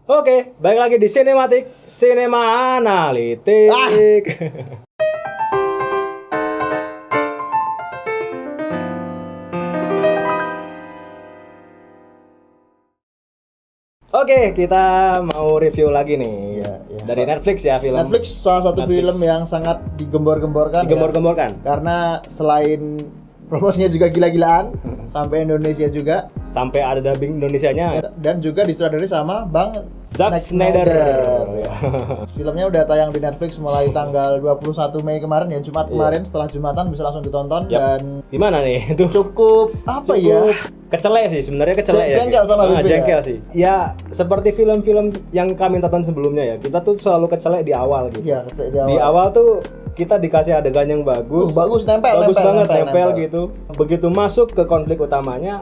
Oke, balik lagi di Sinematik Cinema Analitik. Oke, kita mau review lagi nih. Ya. Dari Netflix ya, film. Netflix salah satu Netflix. film yang sangat digembor-gemborkan. Digembor-gemborkan. Karena selain promosinya juga gila-gilaan, sampai Indonesia juga, Sampai ada dubbing Indonesianya. dan juga disutradarai sama Bang Zack Snyder. Filmnya udah tayang di Netflix mulai tanggal 21 Mei kemarin ya, Jumat kemarin. Setelah Jumatan bisa langsung ditonton. Yap. Dan Gimana nih? Tuh. cukup ya? Kecelek sih sebenarnya, kecelek ya. Jengkel sama Bibi ya? jengkel sih. Ya seperti film-film yang kami tonton sebelumnya ya. Kita tuh selalu kecelek di awal gitu. Iya, Di awal tuh kita dikasih adegan yang bagus. Bagus, nempel Gitu. Begitu masuk ke konflik utamanya,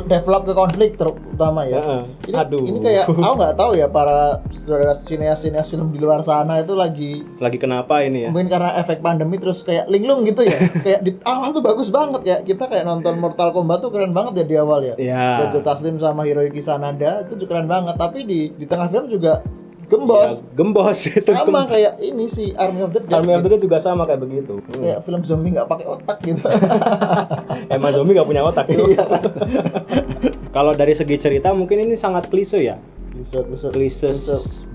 develop ke konflik terutama ya. Ini kayak aku nggak tahu ya, para saudara sineas film di luar sana itu lagi kenapa ini ya? mungkin karena efek pandemi terus kayak linglung gitu ya. Kayak di awal tuh bagus banget ya. Kita kayak nonton Mortal Kombat tuh keren banget ya di awal ya. Iya. Joe Taslim sama Hiroyuki Sanada itu juga keren banget, tapi di tengah film juga gembos. Ya, gembos itu. Sama kayak ini si Army of the Dead. Army of the Dead juga sama kayak begitu. Kayak film zombie nggak pakai otak gitu. Emang zombie nggak punya otak tuh. Kalau dari segi cerita mungkin ini sangat klise ya. Klise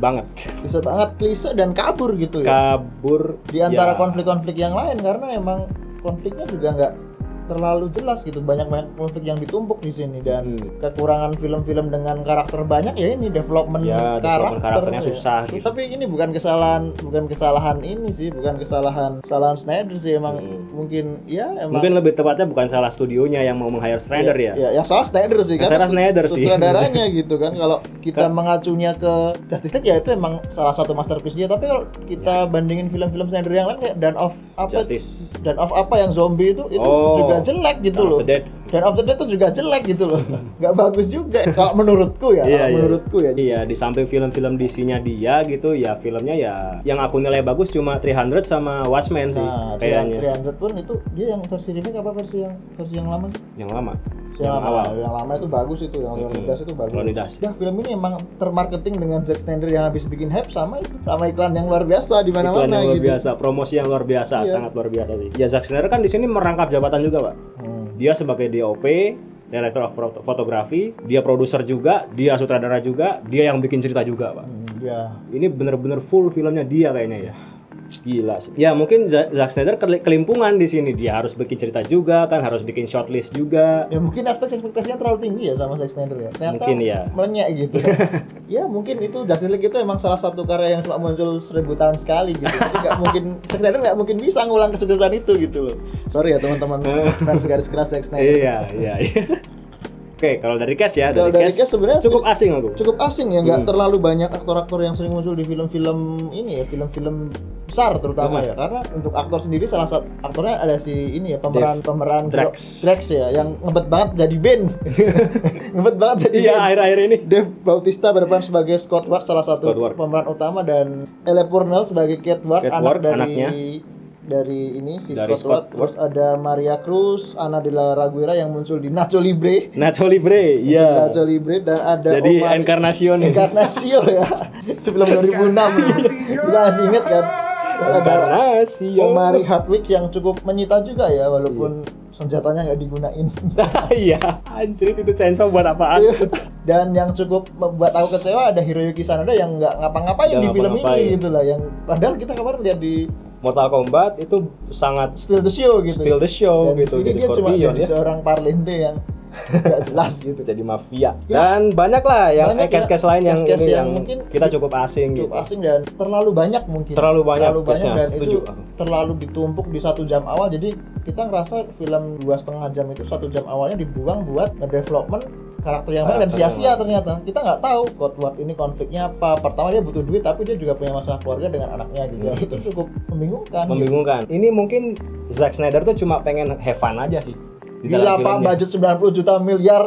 banget. Klise banget, klise dan kabur gitu ya. Kabur Di antara ya. konflik-konflik yang lain, karena emang konfliknya juga nggak terlalu jelas gitu, banyak konflik yang ditumpuk di sini. Dan kekurangan film-film dengan karakter banyak ya ini development Ya, development karakternya ya. susah gitu. Tapi ini bukan kesalahan ini sih, bukan kesalahan Snyder sih, emang mungkin Mungkin lebih tepatnya bukan salah studionya yang mau meng-hire Snyder ya. Ya, yang salah Snyder sih, Yang salah Snyder sih. sutradaranya gitu kan. Kalau kita mengacunya ke Justice League ya itu emang salah satu masterpiece dia, tapi kalau kita bandingin film-film Snyder yang lain kayak Dawn of apa yang zombie itu juga jelek gitu Dawn of loh. the Dead. Dawn of the Dead itu juga jelek gitu loh. Nggak bagus juga kalau menurutku ya. Iya, di samping film-film DC-nya dia gitu ya, filmnya ya yang aku nilai bagus cuma 300 sama Watchmen sih Nah, kayaknya. 300 pun itu dia yang versi remake apa versi yang lama sih? Yang lama. Yang lama itu bagus, itu yang Leonidas itu bagus. Leonidas. Nah, film ini emang termarketing dengan Zack Snyder yang habis bikin hype sama iklan yang luar biasa di mana-mana Iklan yang luar gitu. biasa, promosi yang luar biasa, Iya. sangat luar biasa sih. Ya Zack Snyder kan di sini merangkap jabatan juga, Pak. Dia sebagai DOP, Director of Photography, dia produser juga, dia sutradara juga, dia yang bikin cerita juga, Pak. Ya. Ini bener-bener full filmnya dia kayaknya ya. Gila sih. Ya mungkin Zack Snyder kelimpungan di sini. Dia harus bikin cerita juga kan, harus bikin shortlist juga. Ya mungkin ekspektasinya terlalu tinggi ya sama Zack Snyder ya. Ternyata Mungkin ya. melenyek gitu. Ya mungkin itu Justice League itu emang salah satu karya yang cuma muncul 1000 tahun sekali gitu. Jadi nggak mungkin, Zack Snyder nggak mungkin bisa ngulang kesuksesan itu gitu loh. Sorry ya teman-teman fans garis keras Zack Snyder. Iya. Oke, kalau dari cast ya, Kalau dari cast sebenarnya cukup asing aku. Cukup asing ya, nggak terlalu banyak aktor-aktor yang sering muncul di film-film ini ya, film-film besar terutama ya. Karena untuk aktor sendiri salah satu aktornya ada si ini ya, pemeran Drax ya, yang ngebet banget jadi Ben. Ngebet banget jadi Iya, Ben. akhir-akhir ini. Dave Bautista berperan sebagai Scott Ward, salah satu pemeran utama, dan Elle Purnell sebagai Kate Ward, anaknya. Dari ini si Dari Scott Ward. Terus ada Maria Cruz, Ana de la Reguera yang muncul di Nacho Libre, iya. Nacho Libre, dan ada Jadi Encarnacion ya. Itu film 2006 kita masih inget kan. Terus ada Omari Hardwick yang cukup menyita juga ya, walaupun senjatanya nggak digunain. Iya, anjir itu chainsaw buat apaan? Dan yang cukup membuat aku kecewa ada Hiroyuki Sanada yang nggak ngapa-ngapain di film ini gitu lah. Yang padahal kita kemarin lihat di Mortal Kombat itu sangat Steal the Show gitu. Dan di sini dia cuma jadi seorang parlente yang nggak jelas gitu. Jadi mafia. Dan banyak lah yang case-case lain yang mungkin kita cukup asing dan terlalu banyak Terlalu banyak dan setuju. Itu terlalu ditumpuk di 1 jam awal. Jadi kita ngerasa film 2,5 jam itu 1 jam awalnya dibuang buat development karakter yang baik dan sia-sia. Ternyata kita nggak tahu Scott Ward ini konfliknya apa. Pertama dia butuh duit, tapi dia juga punya masalah keluarga dengan anaknya gitu. Itu cukup membingungkan. Ini mungkin Zack Snyder tuh cuma pengen have fun aja sih. di dalam Gila Pak, filmnya. budget 90 juta miliar.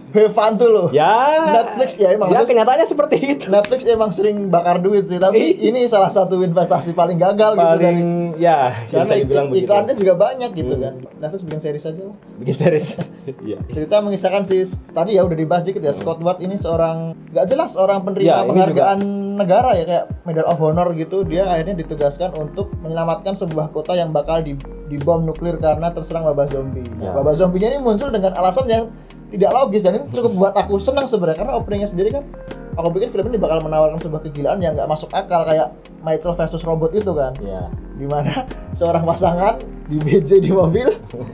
Have fun tuh loh. Ya. Netflix ya emang. Ya Netflix- kenyataannya seperti itu. Netflix emang sering bakar duit sih, tapi ini salah satu investasi paling gagal gitu dari Paling ya karena bisa dibilang begitu. iklannya juga banyak gitu kan. Netflix bikin series aja lah. Bikin series. Iya. Cerita mengisahkan si tadi ya udah dibahas dikit ya, Scott Ward ini seorang nggak jelas orang penerima Ya, ini penghargaan negara ya, kayak Medal of Honor gitu. Dia akhirnya ditugaskan untuk menyelamatkan sebuah kota yang bakal dibom nuklir karena terserang wabah zombie. Nah, Ya. wabah zombinya ini muncul dengan alasan yang tidak logis, dan ini cukup buat aku senang sebenarnya karena openingnya sendiri kan aku pikir film ini bakal menawarkan sebuah kegilaan yang nggak masuk akal kayak Mitchell versus Robot itu kan. Iya. Dimana seorang pasangan di BJ di mobil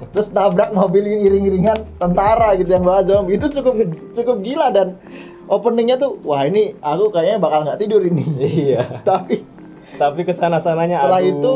terus nabrak mobil iring-iringan tentara gitu yang bawa zombie. Itu cukup gila, dan openingnya tuh wah ini aku kayaknya bakal nggak tidur ini. Iya. Tapi kesana-sananya setelah aduh. itu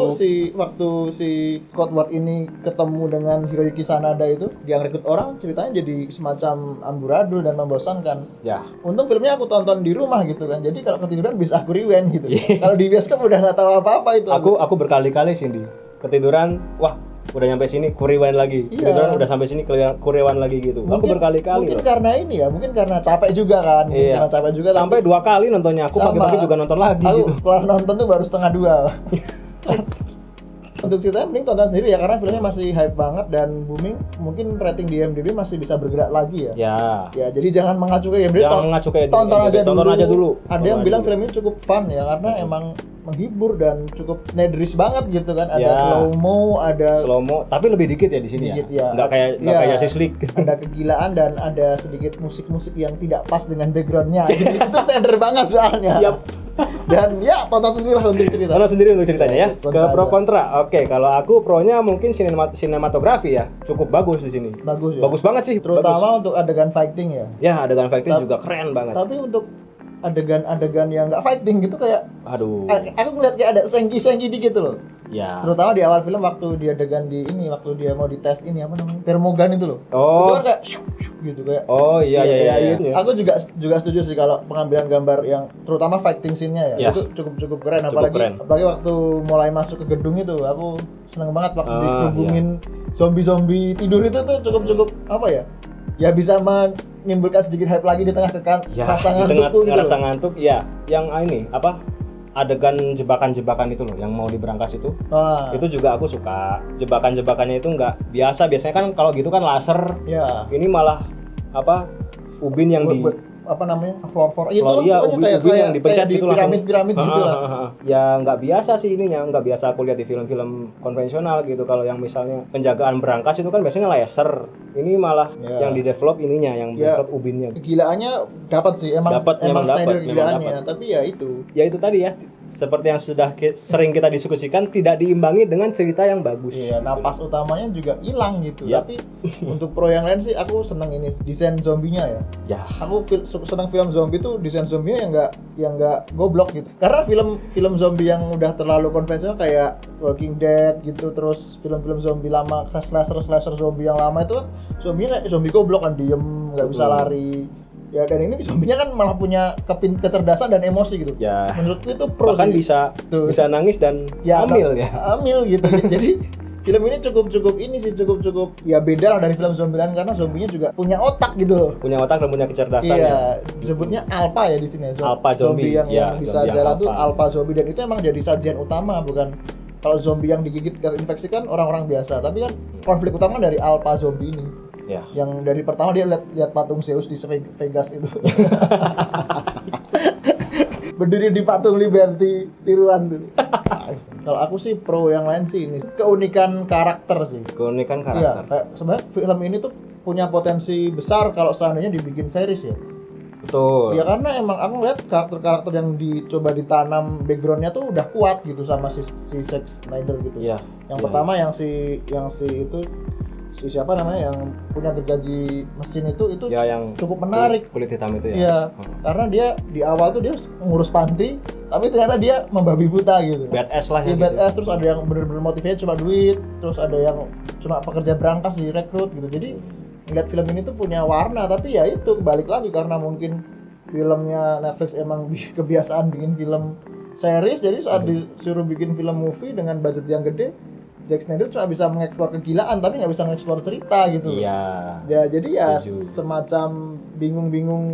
waktu si Scott Ward ini ketemu dengan Hiroyuki Sanada itu, dia ngerekrut orang, ceritanya jadi semacam amburadul dan membosankan. Ya. Untung filmnya aku tonton di rumah gitu kan, jadi kalau ketiduran bisa aku rewind gitu. Iya. Kalau di bioskop udah nggak tahu apa-apa itu. Aku berkali-kali sih ketiduran, wah udah nyampe sini ku rewind lagi. Iya. Ketiduran udah sampai sini ku rewind lagi gitu. Aku berkali-kali mungkin loh. karena ini ya, mungkin karena capek juga kan, mungkin Iya. karena capek juga. Sampai 2 kali nontonnya. Aku Sama. pagi-pagi juga nonton lagi Aku gitu. kelar nonton tuh baru 1:30. Untuk ceritanya mending tonton sendiri ya, karena filmnya masih hype banget dan booming. Mungkin rating di IMDb masih bisa bergerak lagi ya. Ya. Ya, jadi jangan mengacu ke IMDb. Jangan mengacu ke IMDb. Tonton aja dulu. Tonton aja dulu. Ada yang bilang film ini cukup fun ya, karena emang menghibur dan cukup nedris banget gitu kan. Ada Ya. slow mo, ada Slow mo, tapi lebih dikit ya di sini Dikit, ya. ya. Nggak Iya. kayak Sislik. ada kegilaan dan ada sedikit musik-musik yang tidak pas dengan backgroundnya. Jadi itu standar banget soalnya. Yap. Dan ya tonton sendiri lah untuk cerita. Tonton sendiri untuk ceritanya ya. Kontra Ke pro aja. kontra. Oke, kalau aku pronya mungkin sinematografi ya. Cukup bagus di sini. Bagus ya. Bagus banget sih. Terutama untuk adegan fighting ya. Ya, adegan fighting juga keren banget. Tapi untuk adegan-adegan yang nggak fighting gitu kayak Aduh. aku ngeliat kayak ada sengki-sengki dikit loh. Ya. Terutama di awal film waktu dia adegan di ini, waktu dia mau dites ini apa namanya? Termogan itu loh. Oh. Itu kan kayak syuk, syuk gitu kayak. Oh iya iya. Aku juga setuju sih kalau pengambilan gambar yang terutama fighting scene-nya ya. Ya. Itu cukup keren, Cukup apalagi keren. waktu mulai masuk ke gedung itu aku seneng banget waktu Ah, dihubungin zombie-zombie tidur itu tuh cukup apa ya? Ya bisa menimbulkan sedikit hype lagi di tengah Ya, rasa di tengah ngantukku gitu. rasa loh. ngantuk. Ya, yang ini apa? Adegan jebakan-jebakan itu loh yang mau di berangkas itu. Wah. Itu juga aku suka. Jebakan-jebakannya itu nggak biasa. Biasanya kan kalau gitu kan laser. Ya. Ini malah apa? Ubin yang di Apa namanya? Floor. iya, ubin yang dipencet di gitu langsung. piramid gitu lah. Ya nggak biasa sih ininya, nggak biasa aku lihat di film-film konvensional gitu. Kalau yang misalnya penjagaan berangkas itu kan biasanya laser. Ini malah Ya. yang di develop ininya, yang Ya. develop ubinnya. Kegilaannya dapat sih, emang Memang standar dapat, kegilaannya, memang dapat. tapi ya itu. Ya itu tadi ya, seperti yang sudah sering kita diskusikan, tidak diimbangi dengan cerita yang bagus. Iya, napas utamanya juga hilang gitu. Yap. Tapi untuk pro yang lain sih aku seneng ini desain zombinya ya. Ya, Aku seneng film zombie tuh desain zombinya yang nggak goblok gitu. Karena film zombie yang udah terlalu konvensional kayak Walking Dead gitu, terus film-film zombie lama, slasher zombie yang lama itu kan zombinya kayak zombie goblok kan, diem, nggak bisa lari. Ya dan ini zombinya kan malah punya kecerdasan dan emosi gitu. Ya. Menurutku itu pro bahkan sih. bisa nangis dan hamil ya. Hamil gitu. Jadi film ini cukup ya beda lah dari film zombie lain karena zombinya juga punya otak gitu loh. Punya otak dan punya kecerdasan ya. Iya, disebutnya alpha ya di sini. Alpha zombie. yang Ya, bisa zombie yang jalan tuh alpha. alpha zombie, dan itu emang jadi sajian utama, bukan kalau zombie yang digigit terinfeksi kan orang-orang biasa, tapi kan konflik utama dari alpha zombie ini. Ya. Yang dari pertama dia lihat patung Zeus di Vegas itu. Berdiri di patung Liberty tiruan tuh. Kalau aku sih pro yang lain sih ini keunikan karakter sih. Keunikan Iya, karakter. kayak sebenarnya film ini tuh punya potensi besar kalau seandainya dibikin series ya. Betul. Ya karena emang aku ngeliat karakter-karakter yang dicoba ditanam backgroundnya tuh udah kuat gitu sama si Zack Snyder gitu. Iya. Yang Iya. pertama yang si itu si siapa namanya yang punya gergaji mesin itu Ya yang cukup menarik. Kulit hitam itu ya. Iya, karena dia di awal tuh dia ngurus panti, tapi ternyata dia membabi buta gitu. Badass lah ya. Iya, badass, terus ada yang bener-bener motivasinya cuma duit, terus ada yang cuma pekerja berangkas direkrut gitu. Jadi ngeliat film ini tuh punya warna, tapi ya itu balik lagi karena mungkin filmnya Netflix emang kebiasaan bikin film series, jadi saat disuruh bikin film movie dengan budget yang gede, Jack Snyder cuma bisa mengeksplor kegilaan tapi nggak bisa mengeksplor cerita gitu. Iya. Ya jadi ya Setuju. semacam bingung-bingung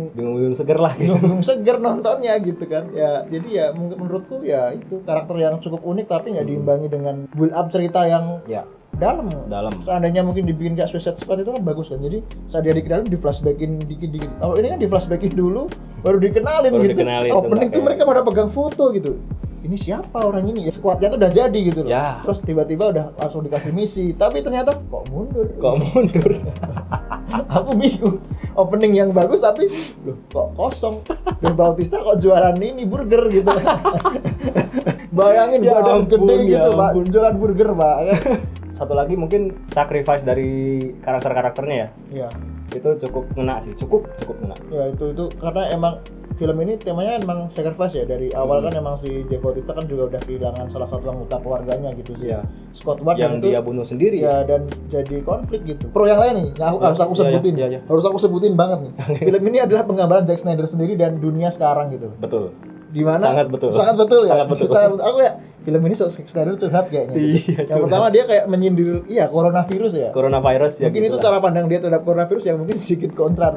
Seger lah gitu. bingung seger nontonnya gitu kan. Ya jadi ya mungkin menurutku ya itu karakter yang cukup unik tapi nggak diimbangi dengan build up cerita yang Ya, dalam. dalam. Seandainya mungkin dibikin kayak Suicide Squad itu kan bagus kan. Jadi saat dia dikenalin di flashbackin dikit-dikit. Kalau ini kan di flashbackin dulu baru dikenalin Baru gitu. dikenalin, Opening tuh tuh mereka pada pegang foto gitu. Ini siapa orang ini? Ya, squadnya tuh udah jadi gitu loh. Ya. Terus tiba-tiba udah langsung dikasih misi. Tapi ternyata kok mundur. Kok mundur? Aku bingung. Opening yang bagus tapi loh kok kosong. Dave Bautista kok jualan ini burger gitu. Bayangin Ya badan ampun, gede ya gitu, Pak. ampun. Jualan burger, Pak. Satu lagi mungkin sacrifice dari karakter-karakternya ya. Iya. Itu cukup ngena sih, cukup ngena. Ya itu karena emang film ini temanya emang sacrifice ya. Dari awal kan emang si Dave Bautista kan juga udah kehilangan salah satu anggota keluarganya gitu sih. Iya. Scott Ward Yang dan itu dia bunuh sendiri. ya dan jadi konflik gitu. Pro yang lain nih, yang harus aku Iya, sebutin. iya, iya. Harus aku sebutin banget nih. Film ini adalah penggambaran Zack Snyder sendiri dan dunia sekarang gitu. Betul. Di mana Sangat betul. Sangat betul ya. Sangat betul. Aku ya film ini Zack Snyder curhat kayaknya. Gitu. Iya, Yang curhat. pertama dia kayak menyindir coronavirus ya. Coronavirus ya Mungkin gitu itu lah. cara pandang dia terhadap coronavirus yang mungkin sedikit kontra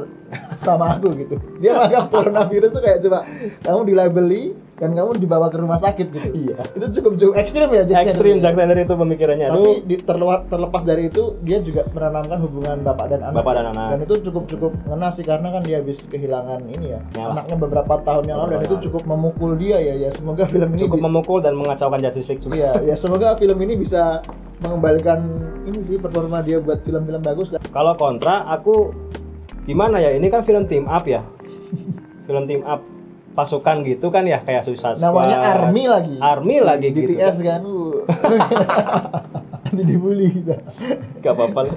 sama aku gitu. Dia menganggap coronavirus tuh kayak coba kamu dilabeli dan kamu dibawa ke rumah sakit gitu. Iya. Itu cukup ekstrim ya Zack Snyder. Ekstrim Zack Snyder itu pemikirannya. Tapi Aduh. terlepas dari itu dia juga menanamkan hubungan bapak dan anak. Bapak dan anak. Dan itu cukup ngena sih karena kan dia habis kehilangan ini ya. Nyalah. Anaknya beberapa tahun yang lalu dan itu cukup memukul dia ya. Ya semoga film ini Cukup memukul dan mengacaukan Justice League juga. Iya, ya semoga film ini bisa mengembalikan ini sih performa dia buat film-film bagus kan. Kalau kontra aku gimana ya? Ini kan film team up ya. Film team up pasukan gitu kan ya kayak Suicide Squad. Namanya Army lagi. Army lagi gitu. BTS kan. Nanti dibully kita. Gak apa-apa lah.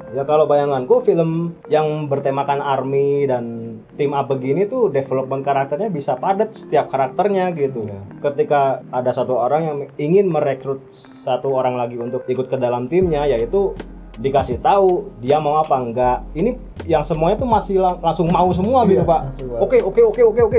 Ya kalau bayanganku film yang bertemakan army dan team up begini tuh development karakternya bisa padat setiap karakternya gitu. Ketika ada satu orang yang ingin merekrut satu orang lagi untuk ikut ke dalam timnya, yaitu dikasih tahu dia mau apa enggak. Ini yang semuanya tuh masih langsung mau semua gitu, Iya, Pak. langsung mau. Oke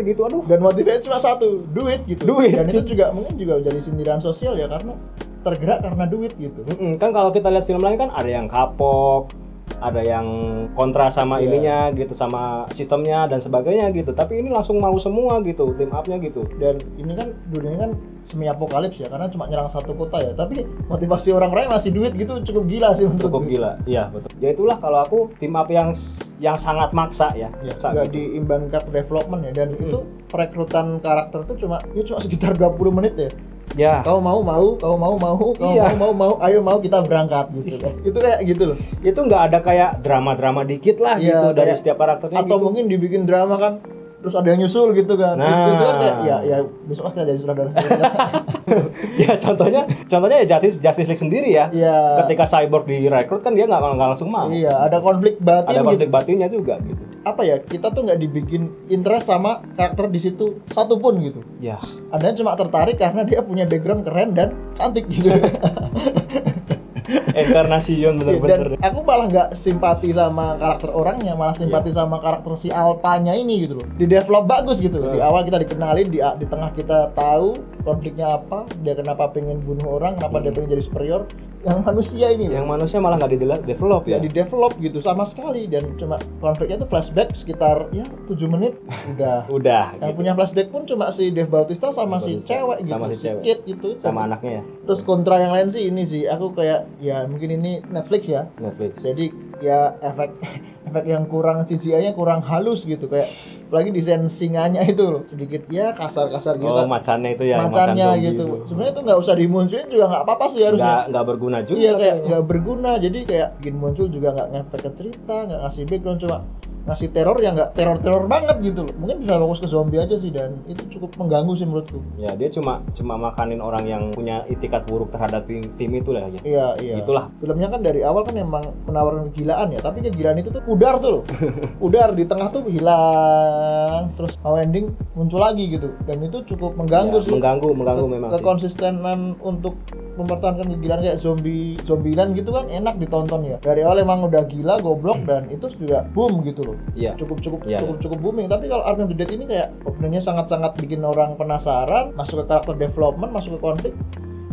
gitu. Aduh. Dan motifnya cuma satu, duit gitu. Duit. Dan itu juga mungkin juga jadi sindiran sosial ya karena tergerak karena duit gitu. Kan kalau kita lihat film lain kan ada yang kapok, ada yang kontra sama Iya. ininya gitu, sama sistemnya dan sebagainya gitu. Tapi ini langsung mau semua gitu, team up-nya gitu. Dan ini kan dunia kan semi apokalips ya karena cuma nyerang satu kota ya. Tapi motivasi orang-orang masih duit gitu cukup gila sih menurut Cukup gila. Iya, betul. Ya itulah kalau aku team up yang sangat maksa ya. Ya, Maksa nggak gitu. diimbangkan development ya dan itu perekrutan karakter tuh cuma sekitar 20 menit ya. Ya, Kau mau, kau Iya. mau, ayo mau kita berangkat gitu. Itu kayak gitu loh. itu nggak ada kayak drama-drama dikit lah Iya, gitu dari kayak- setiap karakternya Atau gitu. mungkin dibikin drama kan terus ada yang nyusul gitu kan. Nah. Itu kan kayak ya besok kita jadi saudara sendiri. Ya contohnya ya Justice League sendiri ya. Iya. Ketika Cyborg direkrut kan dia nggak langsung mau. Iya, ada konflik batin Ada konflik gitu. batinnya juga gitu. Apa ya? Kita tuh nggak dibikin interest sama karakter di situ satupun gitu. Ya. Anda cuma tertarik karena dia punya background keren dan cantik gitu. Encarnacion Dan bener-bener. aku malah nggak simpati sama karakter orangnya, malah simpati sama karakter si Alpanya ini gitu loh. Di develop bagus gitu. Di awal kita dikenalin, di tengah kita tahu konfliknya apa, dia kenapa pengen bunuh orang, kenapa dia pengen jadi superior. Yang manusia ini loh. Yang manusia malah nggak di-develop ya. Ya di develop gitu sama sekali dan cuma konfliknya itu flashback sekitar ya 7 menit udah. Udah. Yang gitu. punya flashback pun cuma si Dave Bautista sama Dave si Bautista. cewek gitu, Sama si cewek. Kate gitu. Sama anaknya ya. Terus kontra yang lain sih ini sih aku kayak ya mungkin ini Netflix ya. Netflix. Jadi ya efek yang kurang CGI-nya kurang halus gitu kayak apalagi desain singanya itu loh sedikit ya kasar-kasar gitu. Oh, macannya itu ya, macan Macannya zombie gitu. itu. Sebenarnya itu nggak usah dimunculin juga nggak apa-apa sih harusnya. Nggak berguna juga. Iya kayak katanya. nggak berguna jadi kayak bikin muncul juga nggak ngefek ke cerita nggak ngasih background cuma ngasih teror yang nggak teror banget gitu loh mungkin bisa fokus ke zombie aja sih dan itu cukup mengganggu sih menurutku. Ya dia cuma makanin orang yang punya itikat buruk terhadap tim itu lah ya. Iya Itulah. filmnya kan dari awal kan emang menawarkan kegilaan ya tapi kegilaan itu tuh pudar tuh loh pudar di tengah tuh hilang terus mau ending muncul lagi gitu dan itu cukup mengganggu Ya, sih mengganggu memang sih. kekonsistenan untuk mempertahankan kegilaan kayak zombieland gitu kan enak ditonton ya dari awal emang udah gila goblok dan itu juga boom gitu loh Iya. cukup Iya, booming tapi kalau Army of the Dead ini kayak openingnya sangat-sangat bikin orang penasaran masuk ke karakter development masuk ke konflik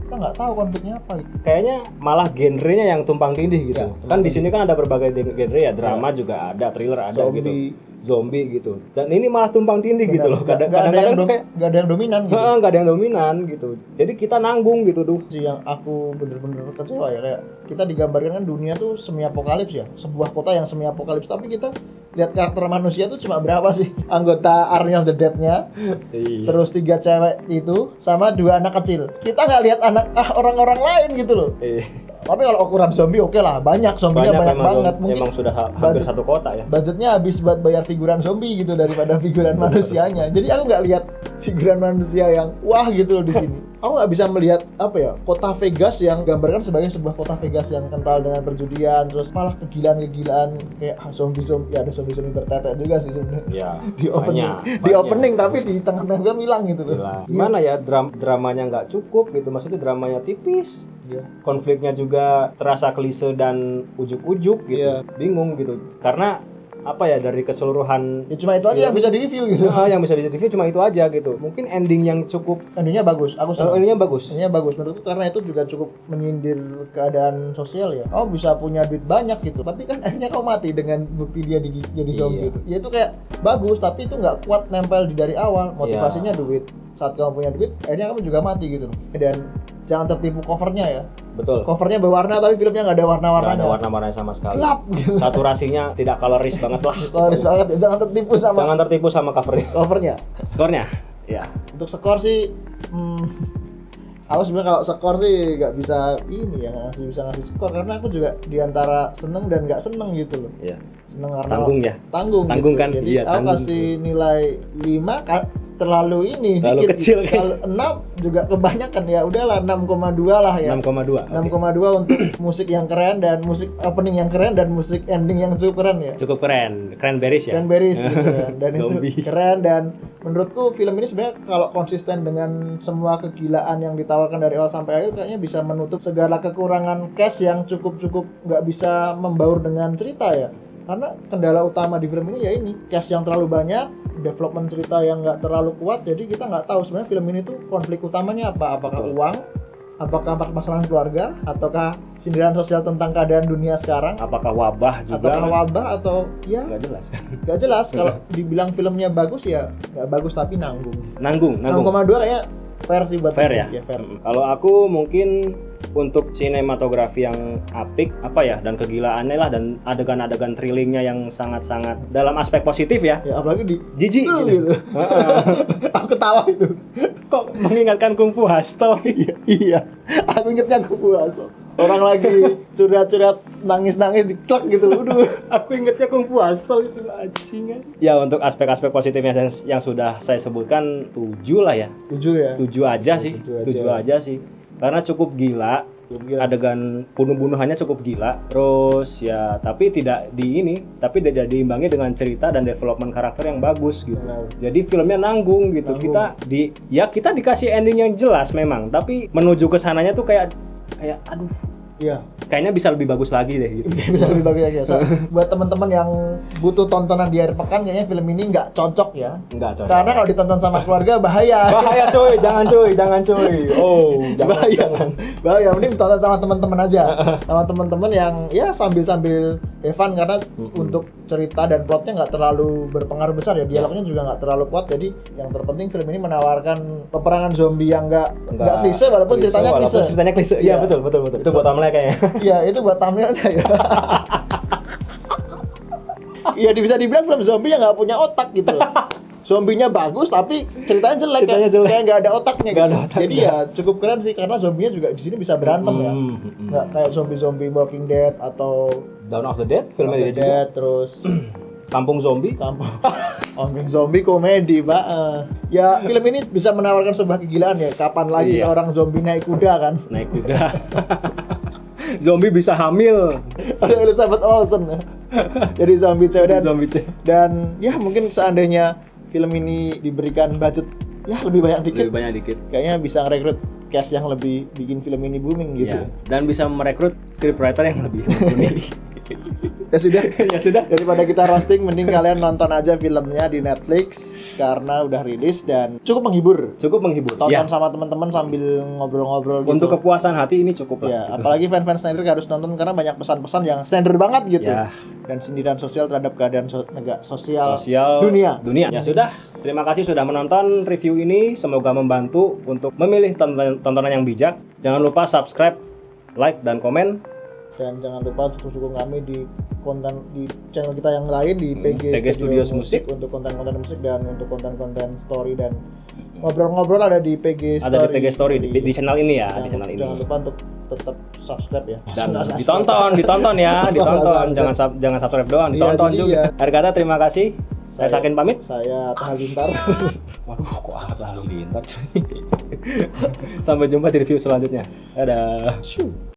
kita nggak tahu konfliknya apa gitu. Kayaknya malah genrenya yang tumpang tindih gitu. Ya, Kan di sini kan ada berbagai genre ya, drama juga ada, thriller ada gitu. Zombie gitu. Dan ini malah tumpang tindih gitu loh. Nggak ada yang dominan gitu. Nggak ada yang dominan gitu. Jadi kita nanggung gitu tuh. Yang aku bener-bener kecewa ya, kayak kita digambarkan kan dunia tuh semi apokalips ya, sebuah kota yang semi apokalips, tapi kita lihat karakter manusia tuh cuma berapa sih anggota Army of the Dead-nya, terus 3 cewek itu sama 2 anak kecil. Kita nggak lihat orang-orang lain gitu loh. Tapi kalau ukuran zombie oke lah, banyak zombinya banyak banget. Mungkin emang sudah hampir satu kota ya. Budgetnya habis buat bayar figuran zombie gitu daripada figuran manusianya. Jadi aku nggak lihat figuran manusia yang wah gitu loh di sini. Aku nggak bisa melihat apa ya, kota Vegas yang gambarkan sebagai sebuah kota Vegas yang kental dengan perjudian, terus malah kegilaan kayak zombie ya, ada zombie bertetek juga sih sebenarnya. Ya, di opening tapi di tengah-tengah film hilang gitu loh. Gimana ya, dramanya nggak cukup gitu, maksudnya dramanya tipis. Konfliknya juga terasa klise dan ujuk-ujuk gitu. Bingung gitu. Karena apa ya, dari keseluruhan ya cuma itu aja yang bisa di-review gitu. Yang bisa di-review cuma itu aja gitu. Mungkin ending yang cukup, endingnya bagus. Aku suka. Endingnya bagus menurutku, karena itu juga cukup menyindir keadaan sosial ya. Kau bisa punya duit banyak gitu, tapi kan akhirnya kau mati dengan bukti dia jadi zombie gitu. Ya itu kayak bagus, tapi itu nggak kuat nempel dari awal. Motivasinya duit. Saat kamu punya duit, akhirnya kamu juga mati gitu. Dan jangan tertipu covernya ya. Betul. Covernya berwarna tapi filmnya nggak ada warna-warnanya. Nggak ada warna-warnanya sama sekali. Gelap gitu. Saturasinya tidak coloris banget lah. Coloris banget ya. Jangan tertipu sama covernya. Covernya. Skornya? Ya. Untuk skor sih, aku sebenarnya kalau skor sih nggak bisa bisa ngasih skor, karena aku juga diantara seneng dan nggak seneng gitu loh. Iya. Seneng karena tanggung gitu. kan. Jadi aku kasih nilai 5 terlalu dikit, kecil kalau 6 juga kebanyakan, ya udahlah 6,2 lah ya. 6,2 untuk musik yang keren dan musik opening yang keren dan musik ending yang cukup keren ya. Cukup keren. Cranberries ya. Cranberries gitu ya. Dan itu keren, dan menurutku film ini sebenarnya kalau konsisten dengan semua kegilaan yang ditawarkan dari awal sampai akhir, kayaknya bisa menutup segala kekurangan cast yang cukup nggak bisa membaur dengan cerita ya. Karena kendala utama di film ini ya ini, cast yang terlalu banyak, development cerita yang nggak terlalu kuat, jadi kita nggak tahu sebenarnya film ini tuh konflik utamanya apa. Apakah uang, apakah permasalahan keluarga, ataukah sindiran sosial tentang keadaan dunia sekarang, apakah wabah juga, atau ya nggak jelas. Kalau dibilang filmnya bagus ya nggak bagus, tapi nanggung. 6,2 kayak fair sih buat fair ya. Fair. Kalau aku mungkin untuk sinematografi yang apik dan kegilaannya lah, dan adegan-adegan thrillingnya yang sangat-sangat dalam aspek positif ya. Ya apalagi di jijik gitu. Aku ketawa itu. Kok mengingatkan Kung Fu Hustle? Iya. Aku ingetnya Kung Fu Hustle. Orang lagi curhat-curhat, nangis-nangis diklak gitu. Aku ingetnya Kung Fu Hustle itu anjingan. Ya, untuk aspek-aspek positifnya yang sudah saya sebutkan 7 lah ya. 7 ya. 7 aja sih. 7 aja sih. Karena cukup gila. Adegan bunuh-bunuhannya cukup gila. Terus ya, tapi tidak diimbangi dengan cerita dan development karakter yang bagus gitu. Jadi filmnya nanggung gitu. Kita dikasih ending yang jelas memang, tapi menuju ke sananya tuh kayak aduh. Iya. Kayaknya bisa lebih bagus lagi deh gitu. Bisa lebih bagus lagi ya. Buat teman-teman yang butuh tontonan di akhir pekan, kayaknya film ini nggak cocok ya. Nggak cocok. Karena kalau ditonton sama keluarga bahaya. Bahaya coy, jangan coy. Oh, jangan. Bahaya, mending ditonton sama teman-teman aja. Sama teman-teman yang ya sambil fun, karena untuk cerita dan plotnya nggak terlalu berpengaruh besar ya. Dialognya juga nggak terlalu kuat. Jadi yang terpenting film ini menawarkan peperangan zombie yang nggak klise, walaupun ceritanya klise. Iya, betul. Itu buat kayaknya. Iya, itu buat thumbnailnya ya. Iya, bisa dibilang film zombie yang nggak punya otak gitu. Zombinya bagus tapi ceritanya jelek. Kayak nggak ada otaknya gitu. Jadi ya cukup keren sih, karena zombinya juga di sini bisa berantem ya. Nggak kayak zombie Walking Dead atau Dawn of the Dead, filmnya Dead, terus Kampung Zombie. Kampung Zombie komedi, Pak. Ya film ini bisa menawarkan sebuah kegilaan ya. Kapan lagi seorang zombie naik kuda kan? Naik kuda. Zombie bisa hamil. Ada Elizabeth Olsen. Jadi zombie cewek dan ya mungkin seandainya film ini diberikan budget ya lebih banyak dikit. Kayaknya bisa ngerekrut cast yang lebih bikin film ini booming gitu. Dan bisa merekrut scriptwriter yang lebih mumpuni. Ya sudah. Ya sudah. Daripada kita roasting, mending kalian nonton aja filmnya di Netflix karena udah rilis dan cukup menghibur. Cukup menghibur. Tonton Ya. sama teman-teman sambil ngobrol-ngobrol gitu. Untuk kepuasan hati ini cukup Ya, lah. apalagi fans-fans Snyder harus nonton karena banyak pesan-pesan yang Snyder banget gitu. Ya. Dan sindiran sosial terhadap keadaan sosial Sosial dunia. Ya sudah. Terima kasih sudah menonton review ini. Semoga membantu untuk memilih tontonan yang bijak. Jangan lupa subscribe, like dan komen. Dan jangan lupa untuk dukung kami di konten di channel kita yang lain di PG Studios Musik untuk konten-konten musik dan untuk konten-konten story dan ngobrol-ngobrol ada di PG Story. Ada di PG Story di channel ini ya, di channel ini. Jangan lupa untuk tetap subscribe ya. Dan Nggak ditonton ya, ditonton. Subscribe. Jangan subscribe doang, Iya, ditonton jadi juga. ya. Akhir kata terima kasih. Saya Sakin pamit. Saya Halilintar. Waduh, kok Halilintar cuy. Sampai jumpa di review selanjutnya. Dadah. Shoo.